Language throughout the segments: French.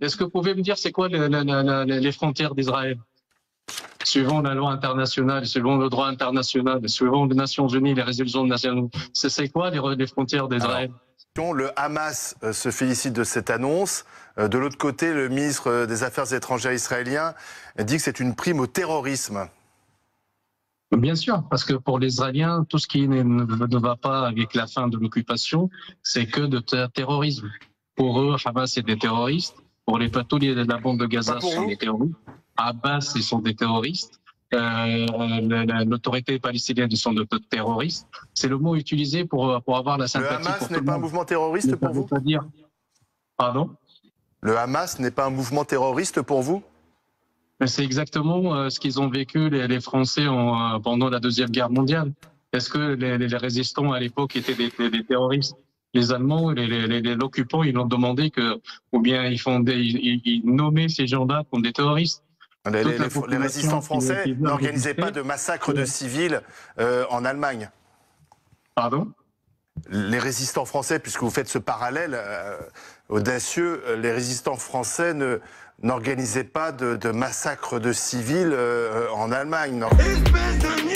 Est-ce que vous pouvez me dire c'est quoi les frontières d'Israël? Suivant la loi internationale, selon le droit international, suivant les Nations Unies, les résolutions nationales, c'est quoi les frontières d'Israël? Le Hamas se félicite de cette annonce. De l'autre côté, le ministre des Affaires étrangères israélien dit que c'est une prime au terrorisme. Bien sûr, parce que pour les Israéliens, tout ce qui ne va pas avec la fin de l'occupation, c'est que de terrorisme. Pour eux, Hamas, c'est des terroristes. Pour tous la bande de Gaza, ce sont des terroristes. Abbas, ils sont des terroristes. L'autorité palestinienne, ils sont de terroristes. C'est le mot utilisé pour avoir la sympathie. Le Hamas n'est pas un mouvement terroriste pour vous? Pardon? Le Hamas n'est pas un mouvement terroriste pour vous? C'est exactement ce qu'ils ont vécu les Français pendant la Deuxième Guerre mondiale. Est-ce que les résistants à l'époque étaient des terroristes? Les Allemands, l'occupant, ils ont demandé ou bien ils nommaient ces gens-là comme des terroristes. Les résistants français n'organisaient pas de massacre de civils en Allemagne. Pardon? Les résistants français, puisque vous faites ce parallèle audacieux, les résistants français n'organisaient pas de massacre de civils en Allemagne. Non. Espèce de nul!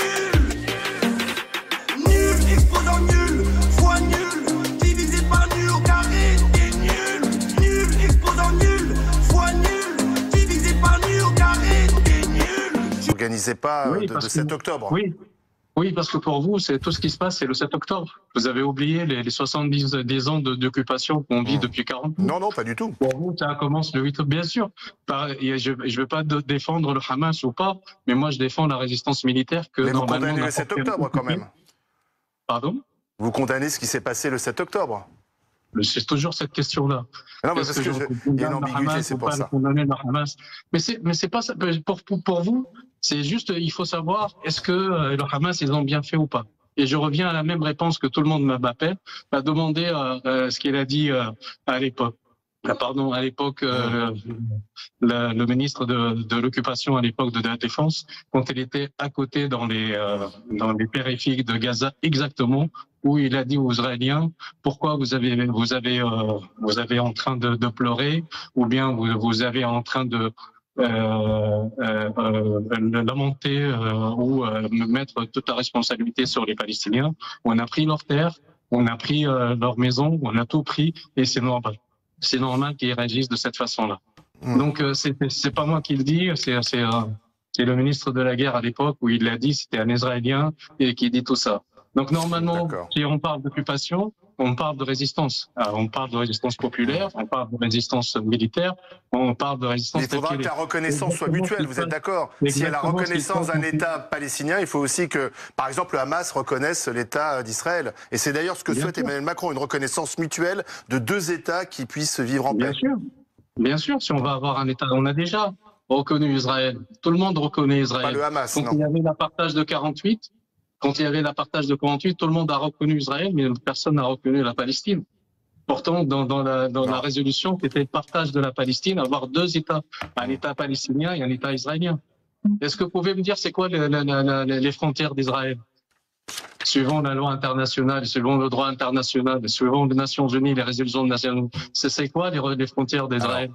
Nul, exposant nul, fois nul, divisé par nul au carré, t'es nul! Nul, exposant nul, fois nul, divisé par nul au carré, t'es nul! Vous n'organisez pas de 7 octobre? Oui, parce que pour vous, c'est tout ce qui se passe, c'est le 7 octobre. Vous avez oublié les 70 ans d'occupation qu'on vit depuis 40 ans. Non, non, pas du tout. Pour vous, ça commence le 8 octobre, bien sûr. Je ne veux pas défendre le Hamas ou pas, mais moi, je défends la résistance militaire que mais vous normalement... condamnez le 7 octobre, quand même. Pardon? Vous condamnez ce qui s'est passé le 7 octobre? C'est toujours cette question-là. Non, mais parce qu'il y a une ambiguïté, c'est pour ça. Mais c'est pas ça. Pour vous, c'est juste, il faut savoir, est-ce que le Hamas, ils ont bien fait ou pas? Et je reviens à la même réponse que tout le monde m'appelle, m'a demandé ce qu'il a dit à l'époque. À l'époque, le ministre de l'occupation à l'époque de la Défense, quand il était à côté dans les périphéries de Gaza, exactement, où il a dit aux Israéliens, pourquoi vous avez en train de pleurer, ou bien vous avez en train de lamenter ou mettre toute la responsabilité sur les Palestiniens. On a pris leur terre, on a pris leur maison, on a tout pris, et c'est normal. C'est normal qu'ils réagissent de cette façon-là. Donc c'est pas moi qui le dis, c'est le ministre de la guerre à l'époque où il l'a dit, c'était un Israélien et qui dit tout ça. Donc normalement, si on parle d'occupation, on parle de résistance. On parle de résistance populaire, on parle de résistance militaire, on parle de résistance... Mais il faudra que la reconnaissance soit mutuelle, vous êtes d'accord? S'il y a la reconnaissance d'un État palestinien, il faut aussi que, par exemple, le Hamas reconnaisse l'État d'Israël. Et c'est d'ailleurs ce que souhaite Emmanuel Macron, une reconnaissance mutuelle de deux États qui puissent vivre en paix. Bien sûr, si on va avoir un État, on a déjà reconnu Israël. Tout le monde reconnaît Israël. Pas le Hamas, non. Il y avait l'apartheid de 48. Quand il y avait l'apartheid de 48, tout le monde a reconnu Israël, mais personne n'a reconnu la Palestine. Pourtant, dans la résolution, c'était le partage de la Palestine, avoir deux États, un État palestinien et un État israélien. Est-ce que vous pouvez me dire c'est quoi les frontières d'Israël? Suivant la loi internationale, selon le droit international, suivant les Nations Unies, les résolutions nationales, c'est quoi les frontières d'Israël?